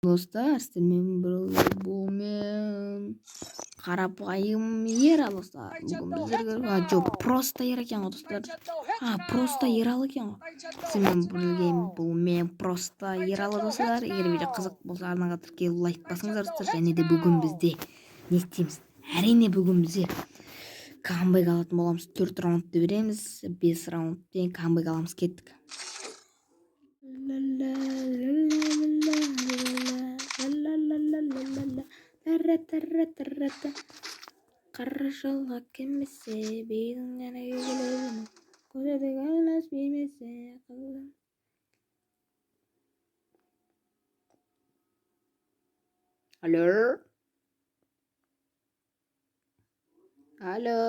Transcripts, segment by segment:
Dostlar, sizlerle beraber bu men qarapayım yer dostlar. Bugün bizlerge çok prosta yer ekan dostlar. Prosta yer al ekan. Sizlerle birge bu men prosta yer al dostlar. Eğer video qiziq bolsa arnaga tirkелип like basыңыздар dostlar. Және де бүгін бізде не істейміз? Әрине бүгін бізде камбэк алатын боламыз. 4 раундты береміз. 5 раундтен камбэк аламыз. Кеттік. Қарашалға келмесе бейдің және келемін. Көзеді қалмас бермесе қалам. Алло? Алло?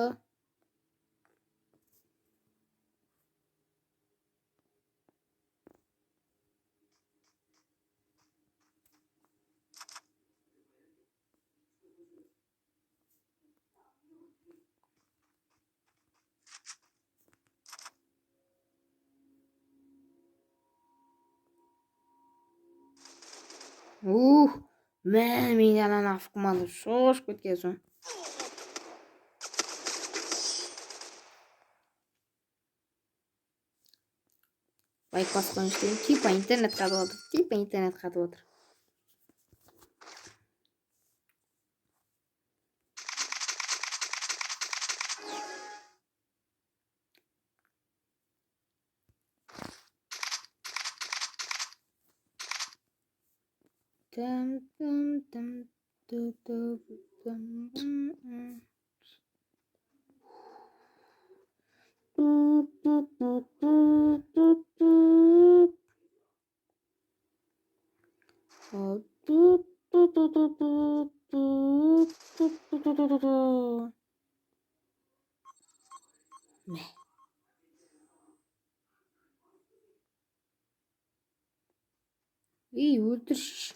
Мен анан афкымады шош кеткенсің. Лайк басқан іштейін. Типа интернет қатып отыр. Өлтірші.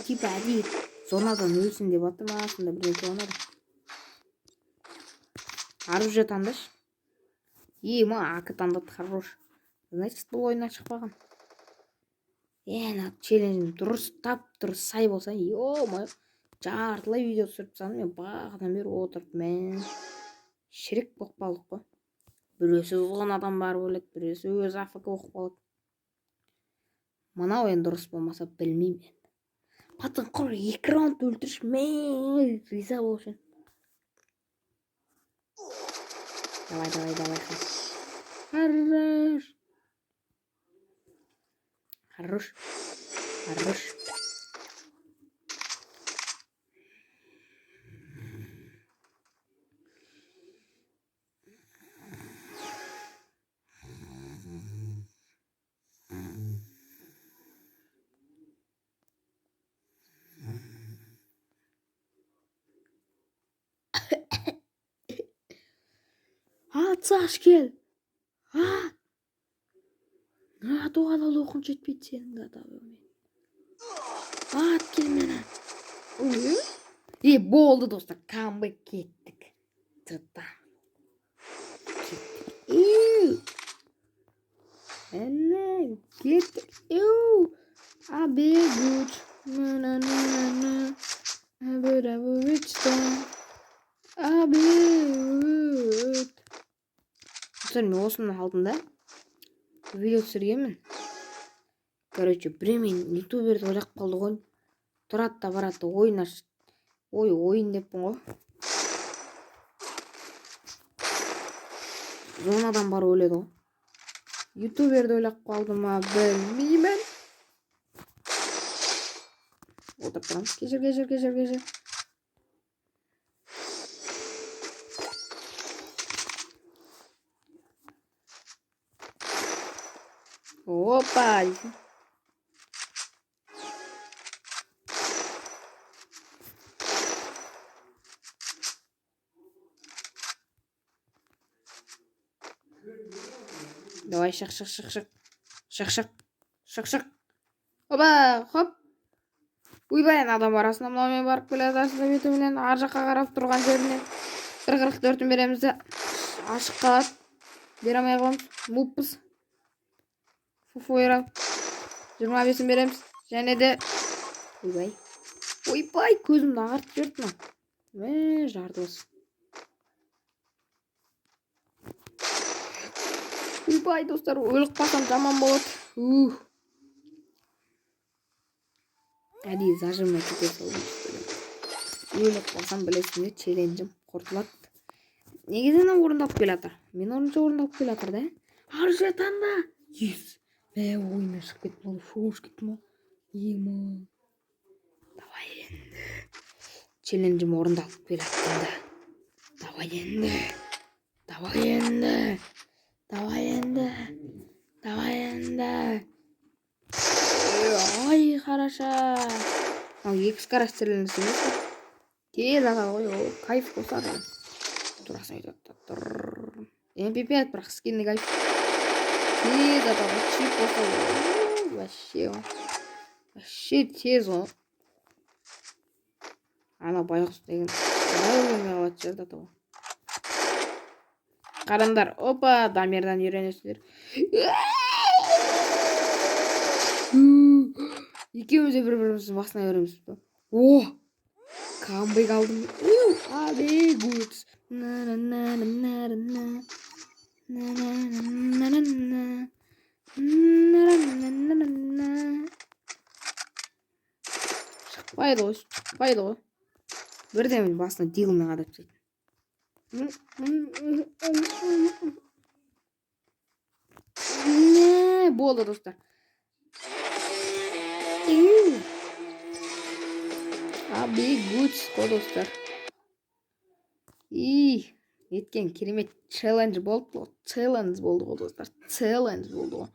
Типа әдейі зонадан өлсін деп атты ма, сонда бірдеңке болмады. Оружие таңдаш. Мы АК таңдады, хорош. Значит, бұл ойыннан шықпаған. Челленджім дұрыс сай болса, жартылай видео түсіріп тастадым. Мен бағадан бері отырып, мен шірік болып қалдық қой. Біреусі зонадан барып өледі, біреусі өз АФК болып қалады. Мына ойын дұрыс болмаса білмеймін. Патын құр 2 раунд өлтірші, мен риза болушын. Давай. Хорош. Саш кел. Туған ол оқын жетпейді сенің де атауымен. Кел мені. Болды достар, камбэк кеттік. Кеттік. Абегуч. Мен осының алдында видео түсіргенмін. Біремен ютуберді ойлап қалды ғой. Тұрады да барады ойын деппін ғой. Зонадан бар өледі ғой. Ютуберді ойлап қалды ма, білмеймін. Отырып тұрам. Кешір. Опа! Давай, шық. Опа, хоп. Уйбай, адам арасында мынаумен барып келе жатасың беті менен ар жаққа қарап тұрған жерінен 44-ін береміз де ашық қалады. Бере алмай қаламыз. Муппыз. Фуфойра 25-ін береміз. Және де ойбай, көзімді ағартып жіберді мына. Жарды осы. Ойбай, достар, өліп қалсам жаман болады. Әдейі зажимай кете салдым. Өліп қалсам білесің бе, челленджім құртылады. Негізінен орындалып келе жатыр. Мен орынша орындалып келе жатыр да. Ар жатанда. Yes. Ойымнан шығып кетті ма? Шоуш кетті ма? Ема. Давай енді. Челленджім орындалып келе жатыр да. Давай енді. Ай, қараша. Екі скорость челлендж емес пе? Тез ата ғой, кайф қосады. Турасын айтады. МП5 бірақ скинный кайф. Тез ата ғой, чип қосады. Вообще тез ғой. Ана байғұс деген қалай өлмей қалады жерді ата ғой. Қараңдар, опа, дамердан үйренесіздер. Екеуміз де бір-біріміздің басына өреміз. Камбай қалдым. Абегутс. Шықпайды ғой. Бірден басына дилмен қадап тастайды. Болды, достар. Абегутс қой, достар. Еткен керемет челлендж болды ғой, достар. Челлендж болды ғой.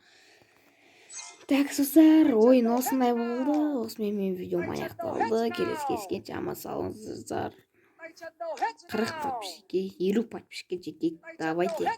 Так, достар, ойын осындай болды. Осымен мен видеом аяқталды. Келесі кездескенше аман саулыңыздар. 40 подписчикке, 50 подписчикке жетейік. Давайте.